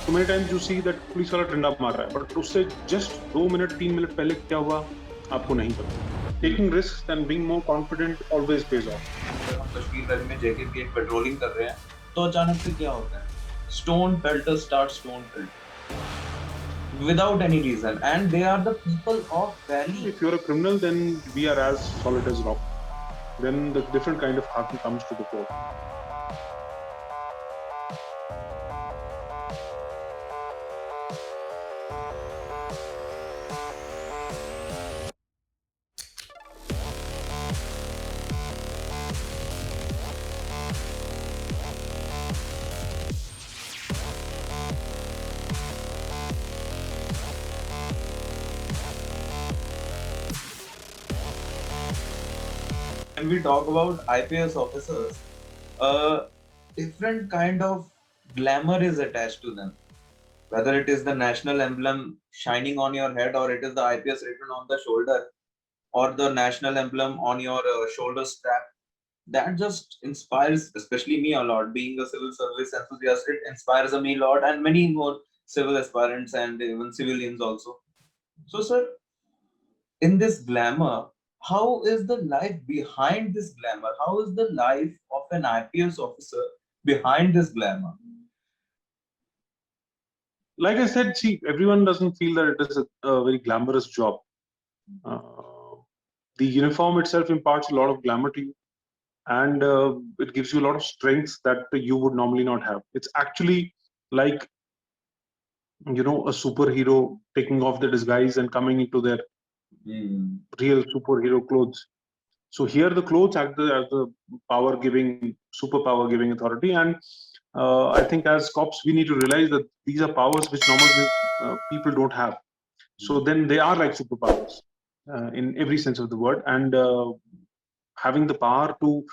So many times you see that police वाला डंडा मार रहा है, but उससे just 2 मिनट 3 मिनट पहले क्या हुआ आपको नहीं पता. Taking risks and being more confident always pays off. अगर हम कश्मीर वैली में जैके की एक पेट्रोलिंग कर रहे हैं तो अचानक से क्या होता है, stone pelters start stone peeled without any reason, and they are the people of valley. If you're a criminal, then we are as solid as rock. Then the different kind of khaki comes to the fore. When we talk about IPS officers, a different kind of glamour is attached to them. Whether it is the national emblem shining on your head, or it is the IPS written on the shoulder, or the national emblem on your shoulder strap, that just inspires, especially me, a lot. Being a civil service enthusiast, it inspires me a lot, and many more civil aspirants and even civilians also. So, sir, in this glamour, how is the life behind this glamour? How is the life of an IPS officer behind this glamour? Like I said, see, everyone doesn't feel that it is a very glamorous job. The uniform itself imparts a lot of glamour to you, and it gives you a lot of strengths that you would normally not have. It's actually like, you know, a superhero taking off the disguise and coming into their real superhero clothes. So here the clothes act as the power giving, superpower giving authority. And I think as cops, we need to realize that these are powers which normal people don't have. So then they are like superpowers in every sense of the word. And having the power to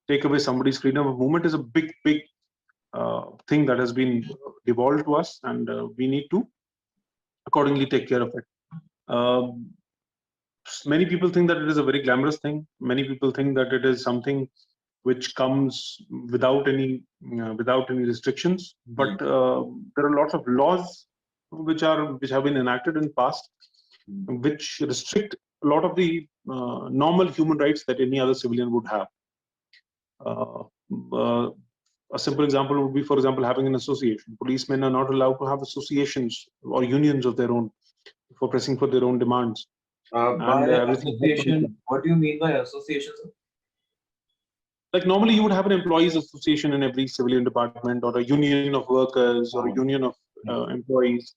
take away somebody's freedom of movement is a big, big thing that has been devolved to us. And we need to accordingly take care of it. Many people think that it is a very glamorous thing. Many people think that it is something which comes without any restrictions. But there are lots of laws which have been enacted in the past, which restrict a lot of the normal human rights that any other civilian would have. A simple example would be, for example, having an association. Policemen are not allowed to have associations or unions of their own for pressing for their own demands. By association, what do you mean by association, sir? Like normally you would have an employees association in every civilian department, or a union of workers, or a union of employees.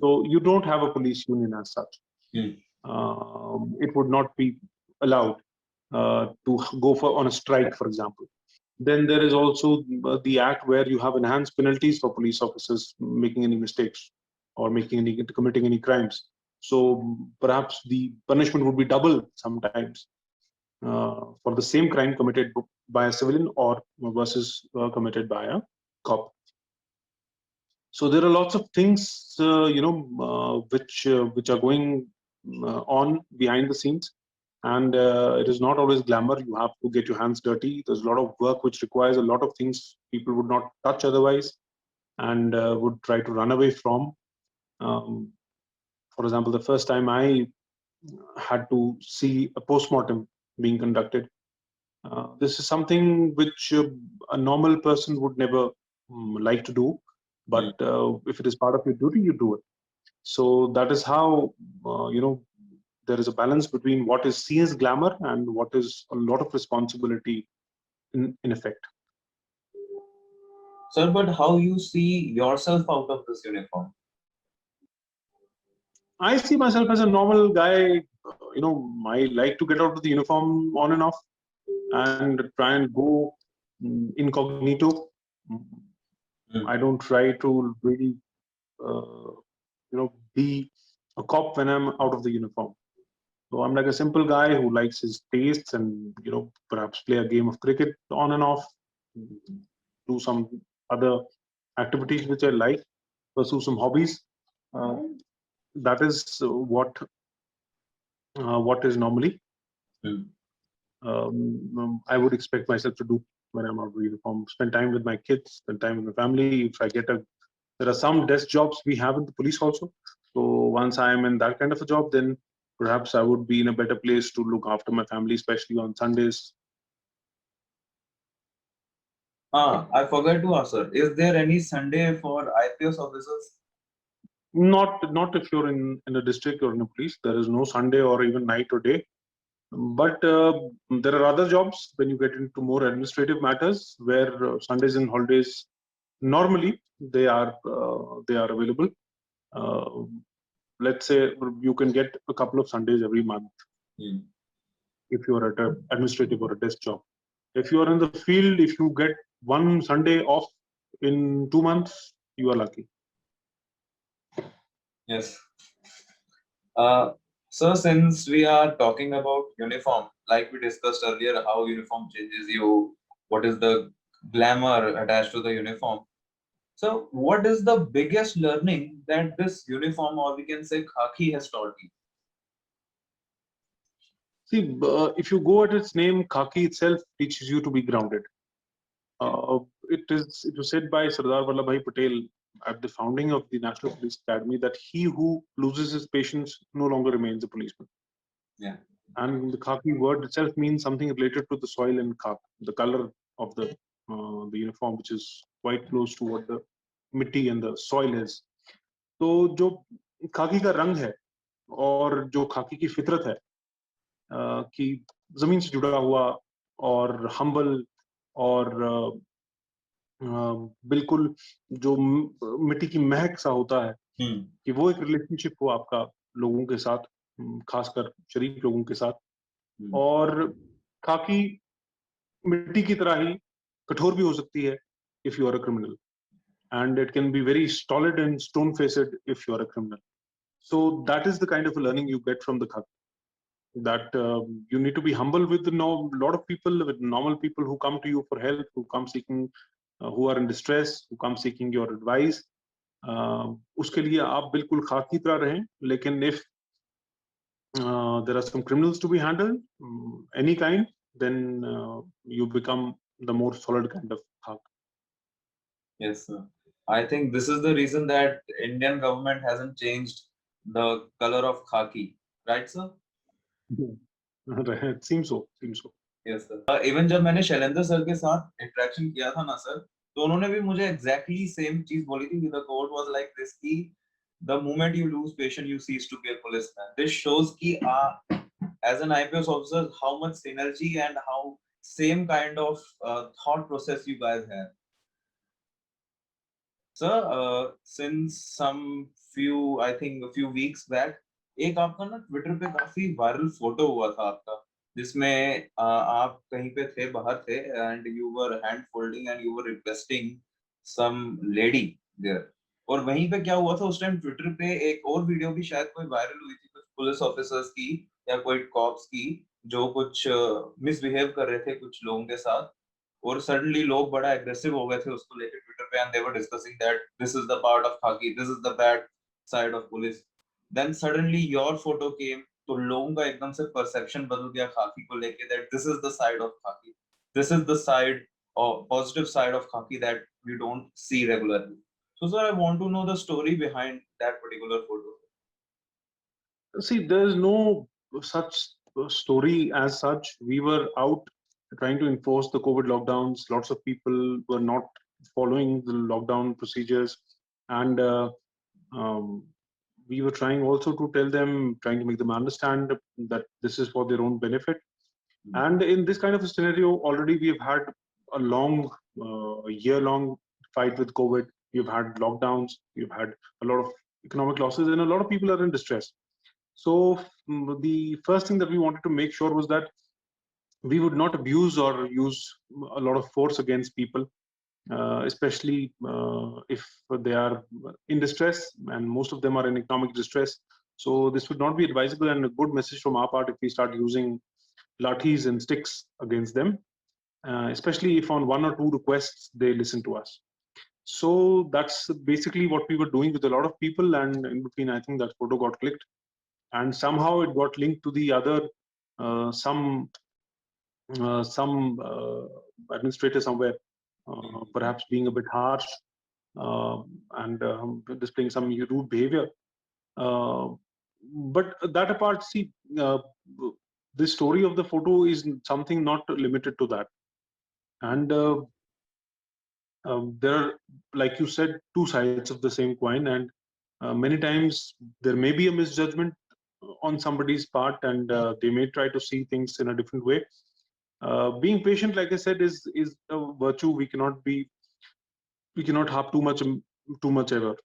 So you don't have a police union as such. It would not be allowed to go on a strike, for example. Then there is also the act where you have enhanced penalties for police officers making any mistakes or committing any crimes. So perhaps the punishment would be double sometimes for the same crime committed by a civilian or versus committed by a cop. So there are lots of things, which are going on behind the scenes, and it is not always glamour. You have to get your hands dirty. There's a lot of work which requires a lot of things people would not touch otherwise, and would try to run away from. For example, the first time I had to see a postmortem being conducted, this is something which a normal person would never like to do, but if it is part of your duty, you do it. So that is how there is a balance between what is seen as glamour and what is a lot of responsibility in effect. Sir, but how you see yourself out of this uniform? I see myself as a normal guy. I like to get out of the uniform on and off and try and go incognito. I don't try to really, be a cop when I'm out of the uniform. So I'm like a simple guy who likes his tastes and, perhaps play a game of cricket on and off, do some other activities which I like, pursue some hobbies. That is what is normally I would expect myself to do when I'm out of uniform. Spend time with my kids, spend time with my family. If I get a There are some desk jobs we have in the police also. So once I am in that kind of a job, then perhaps I would be in a better place to look after my family, especially on Sundays. I forgot to ask, sir. Is there any Sunday for IPS officers? Not if you're in a district or in a police. There is no Sunday or even night or day. But there are other jobs when you get into more administrative matters where Sundays and holidays normally they are available. Let's say you can get a couple of Sundays every month if you are at an administrative or a desk job. If you are in the field, if you get one Sunday off in 2 months, you are lucky. Yes. So since we are talking about uniform, like we discussed earlier, how uniform changes you, what is the glamour attached to the uniform. So what is the biggest learning that this uniform, or we can say khaki, has taught you? See, if you go at its name, khaki itself teaches you to be grounded. It was said by Sardar Vallabhbhai Patel at the founding of the National Police Academy that he who loses his patience no longer remains a policeman. Yeah. And the khaki word itself means something related to the soil and khak, the color of the uniform, which is quite close to what the mitti and the soil is. तो जो खाकी का रंग है और जो खाकी की फितरत है कि जमीन से जुड़ा हुआ और हम्बल और बिल्कुल जो मिट्टी की महक सा होता है कि वो एक रिलेशनशिप हो आपका लोगों के साथ, खासकर शरीफ लोगों के साथ. और खाकी मिट्टी की तरह ही कठोर भी हो सकती है if you are a criminal, and it can be very stolid and stone faced if you are a criminal. So that is the kind of a learning you get from the khaki, that you need to be humble with lot of people, with normal people who come to you for help, who come seeking, who are in distress, who come seeking your advice. उसके लिए आप बिल्कुल खाक की तरह रहें, लेकिन if there are some criminals to be handled, any kind, then you become the more solid kind of khak. Yes, sir. I think this is the reason that Indian government hasn't changed the color of khaki, right, sir? It seems so. Yes, sir. Even जब मैंने Shailendra sir के साथ interaction किया था ना sir, तो उन्होंने भी मुझे exactly same चीज बोली थी कि the quote was like this कि the moment you lose patience, you cease to be a policeman. This shows कि as an IPS officer, how much synergy and how same kind of thought process you guys have. Sir, since some few, I think a few weeks back, एक आपका ना Twitter पे काफी viral photo हुआ था आपका, जिसमें आप कहीं पे थे, बाहर थे, and you were hand folding and you were requesting some lady there. और वहीं पे क्या हुआ था उस टाइम ट्विटर पे एक और वीडियो भी शायद कोई वायरल हुई थी, कुछ पुलिस ऑफिसर्स की या कोई कॉप्स की जो कुछ मिसबिहेव कर रहे थे कुछ लोगों के साथ, और सडनली लोग बड़ा एग्रेसिव हो गए थे उसको लेकर ट्विटर पे, and they were discussing that this is the part of khaki, this is the bad side of police. Then suddenly your photo came, तो लोगों का एकदम से परसेप्शन बदल गया खाकी को लेके, that this is the side of khaki, this is the side और positive side of khaki that we don't see regularly. So sir, I want to know the story behind that particular photo. See, there is no such story as such. We were out trying to enforce the COVID lockdowns. Lots of people were not following the lockdown procedures, and we were trying also to tell them, trying to make them understand that this is for their own benefit. And in this kind of a scenario, already we have had a long, year-long fight with COVID. We've had lockdowns. We've had a lot of economic losses, and a lot of people are in distress. So the first thing that we wanted to make sure was that we would not abuse or use a lot of force against people, especially if they are in distress, and most of them are in economic distress. So this would not be advisable, and a good message from our part if we start using lathis and sticks against them, especially if on one or two requests they listen to us. So that's basically what we were doing with a lot of people, and in between I think that photo got clicked, and somehow it got linked to the other some administrator somewhere perhaps being a bit harsh, and displaying some rude behavior. But that apart, see, the story of the photo is something not limited to that. And there are, like you said, two sides of the same coin. And many times there may be a misjudgment on somebody's part, and they may try to see things in a different way. Being patient, like I said, is a virtue. We cannot have too much ever.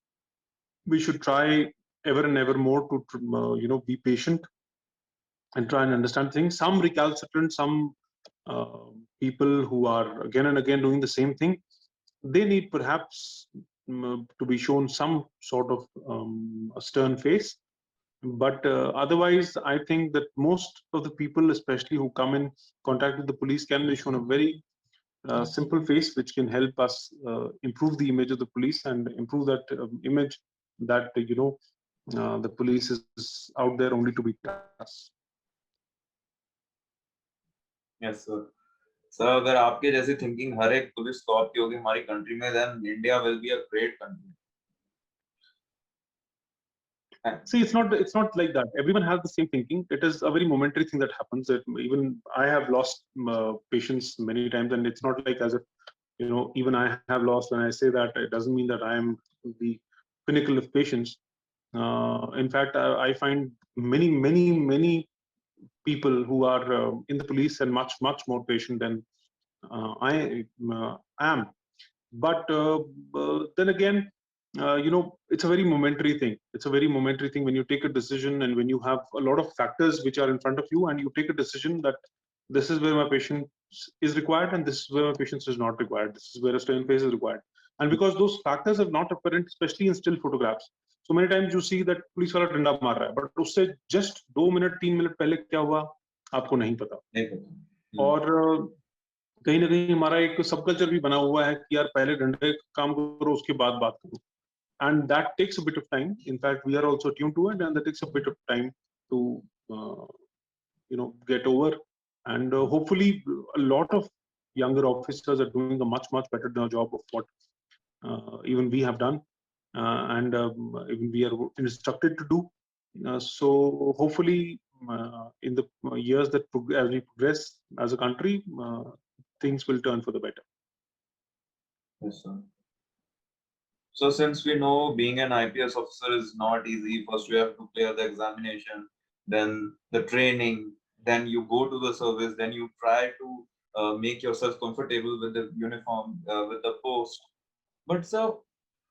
We should try ever and ever more to be patient and try and understand things. Some recalcitrant, some people who are again and again doing the same thing, they need perhaps to be shown some sort of a stern face. But otherwise, I think that most of the people, especially who come in contact with the police, can be shown a very simple face, which can help us improve the image of the police and improve that image that the police is out there only to beat us. Yes, sir. Sir अगर आपके जैसी thinking हर एक police को आपकी होगी हमारी country में, then India will be a great country. See, it's not like that. Everyone has the same thinking. It is a very momentary thing that happens. Even I have lost patience many times, and it's not like as if even I have lost. When I say that, it doesn't mean that I am the pinnacle of patience. In fact, I find many people who are in the police and much more patient than I am. But then again, it's a very momentary thing. It's a very momentary thing when you take a decision and when you have a lot of factors which are in front of you, and you take a decision that this is where my patience is required and this is where my patience is not required. This is where a stern face is required. And because those factors are not apparent, especially in still photographs, so many times you see that police wala डंडा मार रहा है, but उससे just 2 minute 3 minute पहले क्या हुआ आपको नहीं पता. और कहीं ना कहीं हमारा एक सब कल्चर भी बना हुआ है कि यार पहले डंडे काम करो उसके बाद बात करो. And that takes a bit of time. In fact, we are also tuned to it, and that takes a bit of time to get over. And hopefully a lot of younger officers are doing a much better job of what even we have done, and even we are instructed to do. So hopefully in the years that as we progress as a country, things will turn for the better. Yes, sir. So since we know being an IPS officer is not easy, first you have to clear the examination, then the training, then you go to the service, then you try to make yourself comfortable with the uniform, with the post. But sir,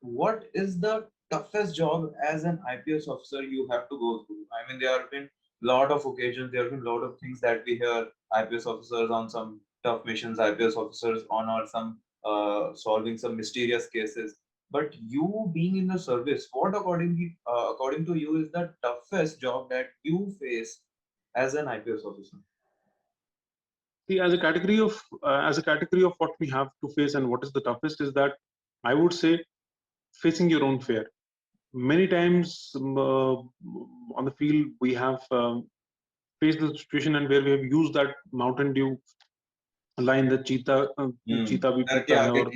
what is the toughest job as an IPS officer you have to go through? I mean, there have been a lot of occasions, there have been a lot of things that we hear IPS officers on some tough missions, IPS officers on or some solving some mysterious cases. But you being in the service, what according to you is the toughest job that you face as an IPS officer? See, as a category of what we have to face and what is the toughest is that I would say facing your own fear. Many times on the field we have faced the situation and where we have used that Mountain Dew line, that cheetah bhi peeta hai aur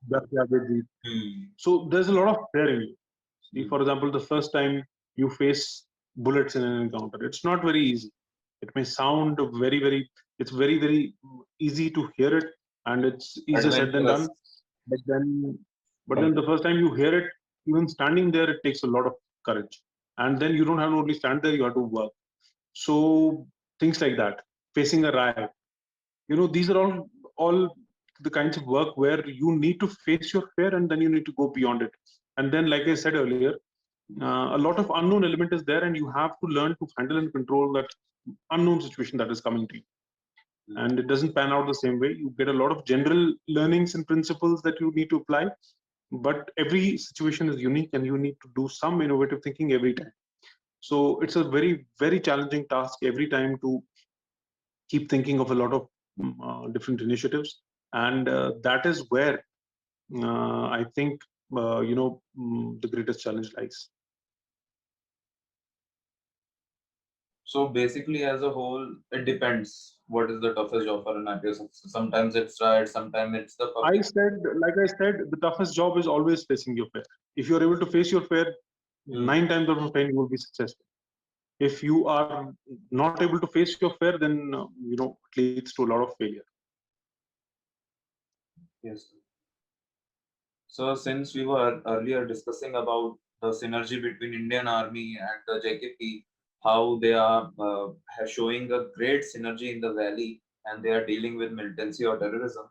डर के आगे जीत. So there's a lot of fear in you. See, for example, the first time you face bullets in an encounter, it's not very easy. It may sound it's very easy to hear it, and it's easier said than done. But then the first time you hear it, even standing there, it takes a lot of courage. And then you don't have to only stand there, you have to work. So things like that, facing a riot, these are all the kinds of work where you need to face your fear and then you need to go beyond it. And then, like I said earlier, a lot of unknown element is there, and you have to learn to handle and control that unknown situation that is coming to you. And it doesn't pan out the same way. You get a lot of general learnings and principles that you need to apply, but every situation is unique and you need to do some innovative thinking every time. So it's a very challenging task every time to keep thinking of a lot of different initiatives. And that is where I think the greatest challenge lies. So basically, as a whole, it depends what is the toughest job for an IPS officer. Sometimes it's right, sometimes it's the I public. said, like I said, the toughest job is always facing your fear. If you're able to face your fear, 9 times out of 10 you will be successful. If you are not able to face your fear, then it leads to a lot of failure. Yes. So since we were earlier discussing about the synergy between Indian Army and the JKP, how they are showing a great synergy in the valley and they are dealing with militancy or terrorism.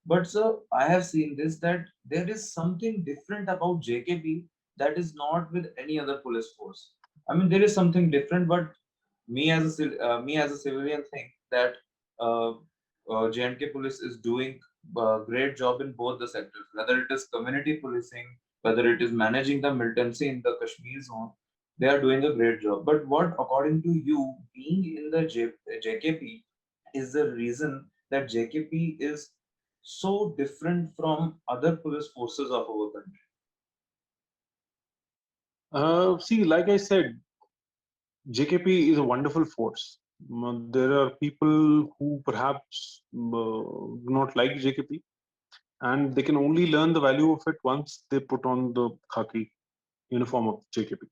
But sir, I have seen this that there is something different about JKP that is not with any other police force. I mean, there is something different, but me as a civilian think that uh, J&K police is doing a great job in both the sectors, whether it is community policing, whether it is managing the militancy in the Kashmir zone. They are doing a great job. But what, according to you, being in the JKP, is the reason that JKP is so different from other police forces of our country? See, like I said, JKP is a wonderful force. There are people who perhaps do not like JKP, and they can only learn the value of it once they put on the khaki uniform of JKP.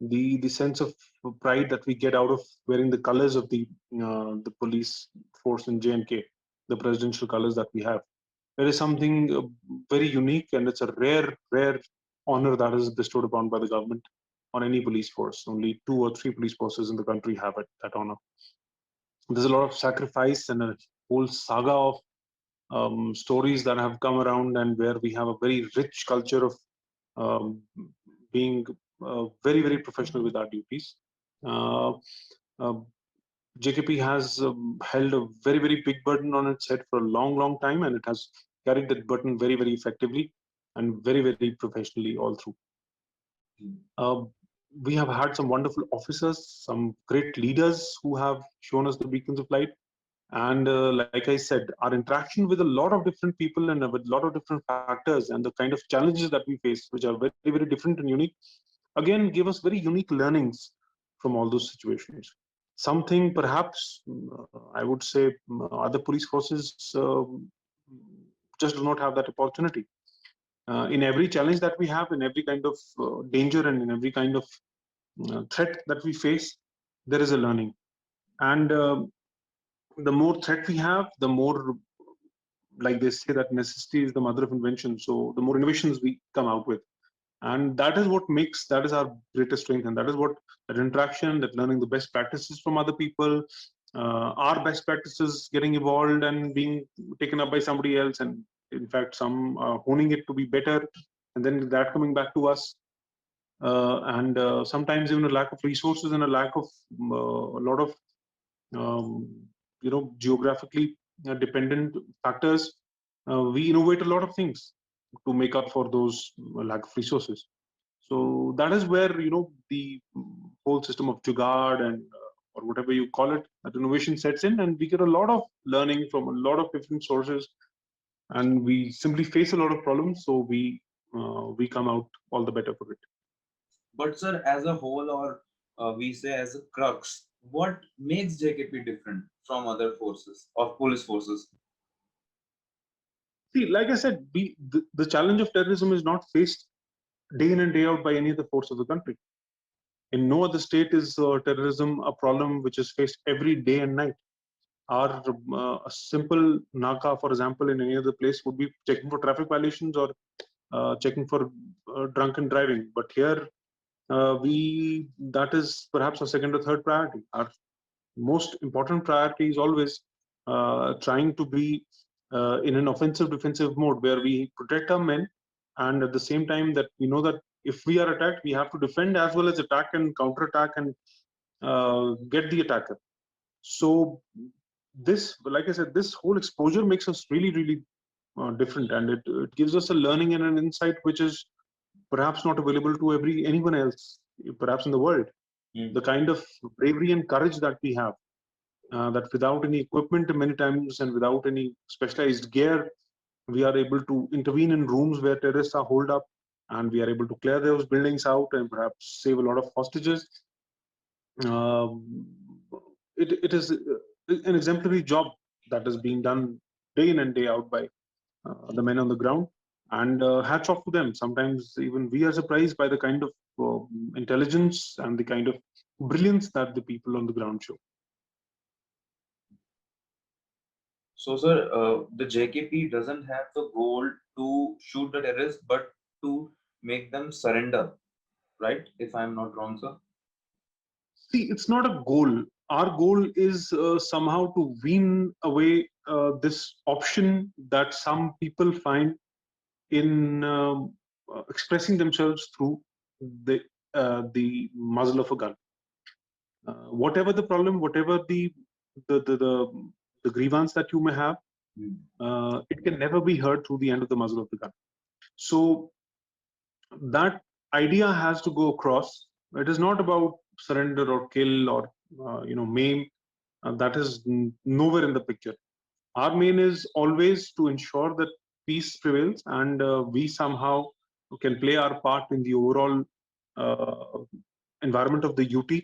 The sense of pride that we get out of wearing the colors of the police force in J&K, the presidential colors that we have, there is something very unique, and it's a rare honor that is bestowed upon by the government on any police force. Only 2 or 3 police forces in the country have it, that honor. There's a lot of sacrifice and a whole saga of stories that have come around, and where we have a very rich culture of um, being very professional with our duties. Uh, uh, JKP has held a very big burden on its head for a long time, and it has carried that burden very effectively and very professionally all through. Uh, we have had some wonderful officers, some great leaders who have shown us the beacons of light. And like I said, our interaction with a lot of different people and with a lot of different factors and the kind of challenges that we face, which are very different and unique, again give us very unique learnings from all those situations. Something perhaps I would say other police forces just do not have that opportunity. In every challenge that we have, in every kind of danger, and in every kind of threat that we face, there is a learning. And the more threat we have, the more, like they say, that necessity is the mother of invention. So the more innovations we come out with, and that is what makes, that is our greatest strength, and that is what, that interaction, that learning the best practices from other people, our best practices getting evolved and being taken up by somebody else, and in fact some honing it to be better, and then that coming back to us. And sometimes even a lack of resources and a lack of a lot of geographically dependent factors, we innovate a lot of things to make up for those lack of resources. So that is where the whole system of jugaad and or whatever you call it, that innovation sets in, and we get a lot of learning from a lot of different sources, and we simply face a lot of problems. So we come out all the better for it. But sir, as a whole, or we say as a crux, what makes JKP different from other forces of police forces? See, like I said, the challenge of terrorism is not faced day in and day out by any other force of the country. In no other state is terrorism a problem which is faced every day and night. Our a simple naka, for example, in any other place would be checking for traffic violations or checking for drunken driving. But here, that is perhaps our second or third priority. Our most important priority is always trying to be in an offensive defensive mode, where we protect our men, and at the same time that we know that if we are attacked, we have to defend as well as attack and counterattack and get the attacker. So this, like I said, this whole exposure makes us really different, and it gives us a learning and an insight which is perhaps not available to anyone else, perhaps in the world. The kind of bravery and courage that we have, that without any equipment many times and without any specialized gear, we are able to intervene in rooms where terrorists are holed up, and we are able to clear those buildings out and perhaps save a lot of hostages. it is an exemplary job that is being done day in and day out by the men on the ground, and hats off to them. Sometimes even we are surprised by the kind of intelligence and the kind of brilliance that the people on the ground show. So, sir, the JKP doesn't have the goal to shoot the terrorists, but to make them surrender, right? If I'm not wrong, sir. See, it's not a goal. Our goal is somehow to wean away this option that some people find in expressing themselves through the muzzle of a gun. Whatever the problem, whatever the, the the the grievance that you may have, it can never be heard through the end of the muzzle of the gun. So that idea has to go across. It is not about surrender or kill or maim. That is nowhere in the picture. Our main is always to ensure that peace prevails, and we somehow can play our part in the overall environment of the UT,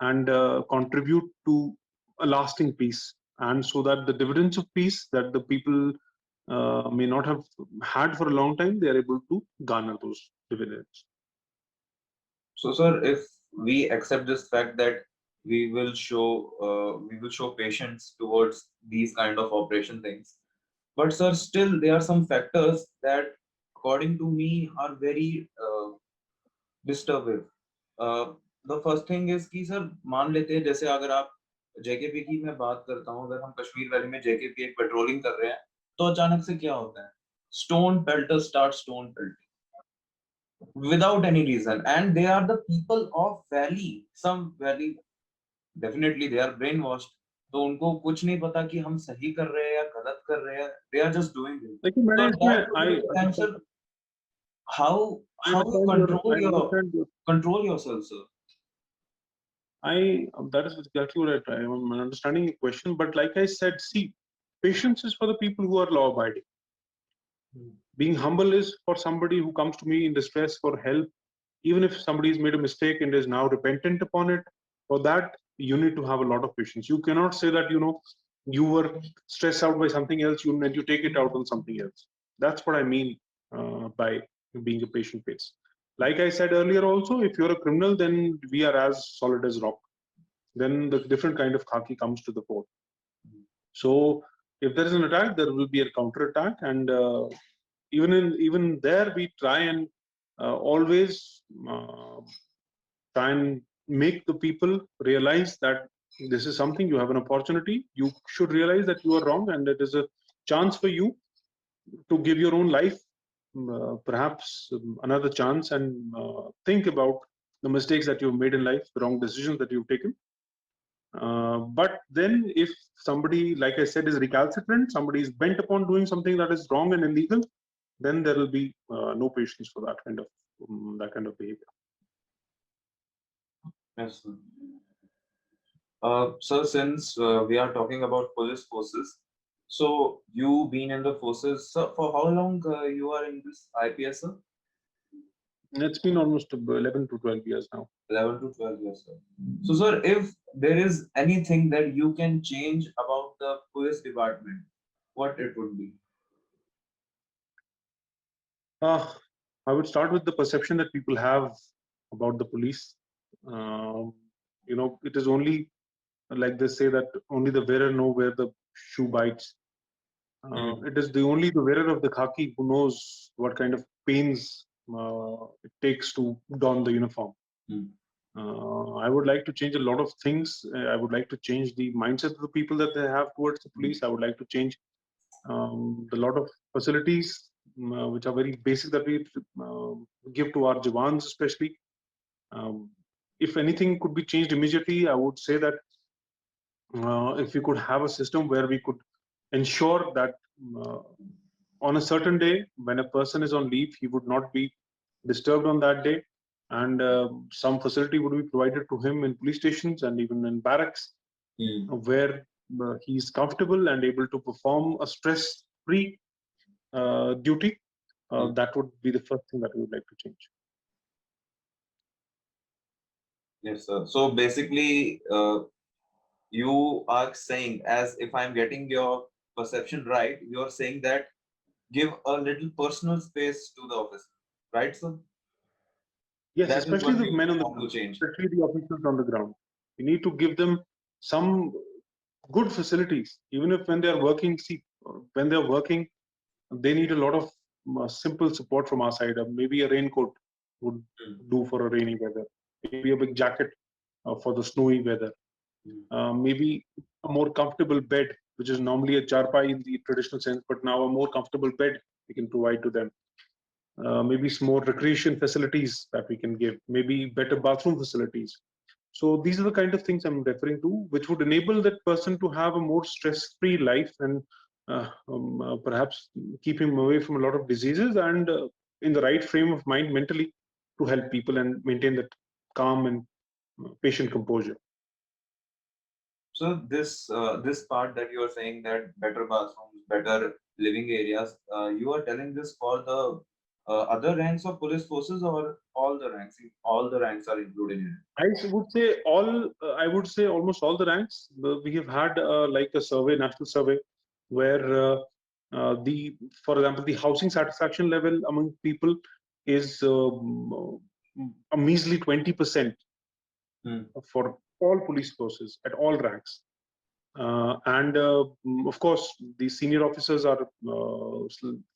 and contribute to a lasting peace, and so that the dividends of peace that the people may not have had for a long time, they are able to garner those dividends. So, sir, if we accept this fact that we will show patience towards these kind of operation things, but sir, still there are some factors that, according to me, are very disturbing. The first thing is कि sir मान लेते हैं जैसे अगर आप JKP की मैं बात करता हूँ, अगर हम कश्मीर वैली में जेकेपी एक पेट्रोलिंग कर रहे हैं तो अचानक से क्या होता है, stone पेल्टर start stone pelting without any reason, and they are the people of valley, some valley, definitely they are brainwashed, तो उनको कुछ नहीं पता कि हम सही कर रहे हैं या गलत कर रहे हैं, they are just doing it. Like, So that answer, how you control yourself, sir. That is exactly what I am understanding your question, but like I said, see, patience is for the people who are law abiding. Being humble is for somebody who comes to me in distress for help, even if somebody has made a mistake and is now repentant upon it. For that, you need to have a lot of patience. You cannot say that you were stressed out by something else, and you take it out on something else. That's what I mean by being a patient face. Like I said earlier also, if you're a criminal, then we are as solid as rock. Then the different kind of khaki comes to the fore. So if there is an attack, there will be a counter attack, and even there we try and always try and make the people realize that this is something, you have an opportunity, you should realize that you are wrong, and it is a chance for you to give your own life perhaps another chance, and think about the mistakes that you've made in life, the wrong decisions that you've taken. But then if somebody, like I said, is recalcitrant, somebody is bent upon doing something that is wrong and illegal, then there will be no patience for that kind of behavior. Yes, sir. Sir, since we are talking about police forces, so you been in the forces, sir, for how long you are in this IPS, sir? It's been almost 11 to 12 years now. 11 to 12 years, sir. So, sir, if there is anything that you can change about the police department, what it would be? I would start with the perception that people have about the police. It is only, like they say, that only the wearer know where the shoe bites. It is only the wearer of the khaki who knows what kind of pains it takes to don the uniform. I would like to change a lot of things. I would like to change the mindset of the people that they have towards the police. I would like to change the lot of facilities which are very basic that we give to our Jawans, especially. If anything could be changed immediately, I would say that if we could have a system where we could ensure that on a certain day, when a person is on leave, he would not be disturbed on that day, and some facility would be provided to him in police stations and even in barracks, where he is comfortable and able to perform a stress-free duty. That would be the first thing that we would like to change. Yes, sir. So basically, you are saying, as if I'm getting your perception right, you're saying that give a little personal space to the officer, right, sir? Yes, That is especially what the you men on the want to ground, change. especially the officers on the ground. We need to give them some good facilities, even if when they are working. See, when they are working, they need a lot of simple support from our side. Maybe a raincoat would Mm. do for a rainy weather. Maybe a big jacket for the snowy weather. Maybe a more comfortable bed, which is normally a charpai in the traditional sense, but now a more comfortable bed we can provide to them. Maybe some more recreation facilities that we can give. Maybe better bathroom facilities. So these are the kind of things I'm referring to, which would enable that person to have a more stress-free life and perhaps keep him away from a lot of diseases and in the right frame of mind mentally to help people and maintain that calm and patient composure. So this part that you are saying, that better bathrooms, better living areas, you are telling this for the other ranks of police forces or all the ranks? All the ranks are included in Would say all. I would say almost all the ranks. We have had like a survey, national survey, where for example, the housing satisfaction level among people is a measly 20% it. for all police forces at all ranks. And of course, the senior officers are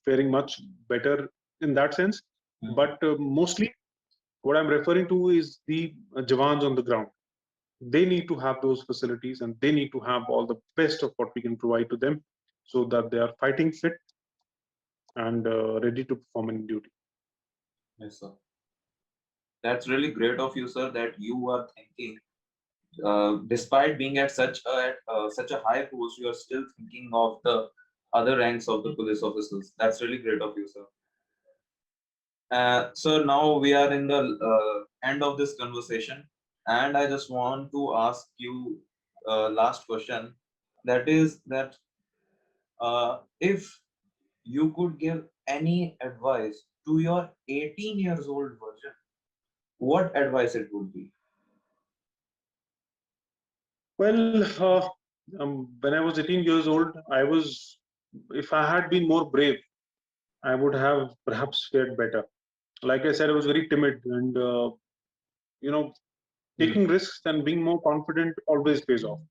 faring much better in that sense. Hmm. But mostly, what I'm referring to is the Jawans on the ground. They need to have those facilities and they need to have all the best of what we can provide to them so that they are fighting fit and ready to perform in duty. Yes, sir. That's really great of you, sir, that you are thinking, despite being at such a high post, you are still thinking of the other ranks of the police officers. That's really great of you, sir. So now we are in the end of this conversation, and I just want to ask you last question. That is that if you could give any advice to your 18 years old version, what advice it would be? Well, when I was 18 years old, if I had been more brave, I would have perhaps fared better. Like I said, I was very timid and, you know, taking risks and being more confident always pays off.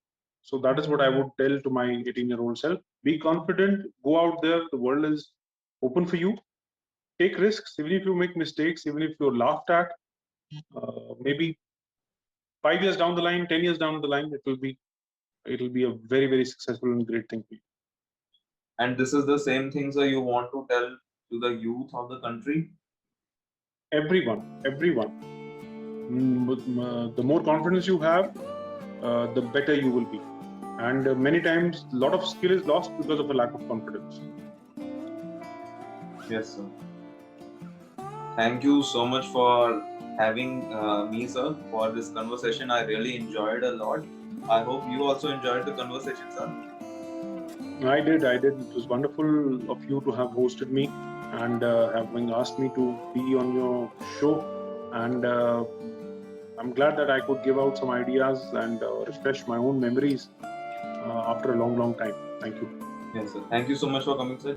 So that is what I would tell to my 18-year-old self. Be confident, go out there, the world is open for you. Take risks, even if you make mistakes, even if you're laughed at. Maybe 5 years down the line, 10 years down the line, it'll be a very, very successful and great thing for you. And this is the same thing, sir, you want to tell to the youth of the country? Everyone. The more confidence you have, the better you will be. And many times, a lot of skill is lost because of a lack of confidence. Yes, sir. Thank you so much for having me, sir, for this conversation. I really enjoyed a lot. I hope you also enjoyed the conversation, sir. I did. It was wonderful of you to have hosted me and having asked me to be on your show. And I'm glad that I could give out some ideas and refresh my own memories after a long, long time. Thank you. Yes, sir. Thank you so much for coming, sir.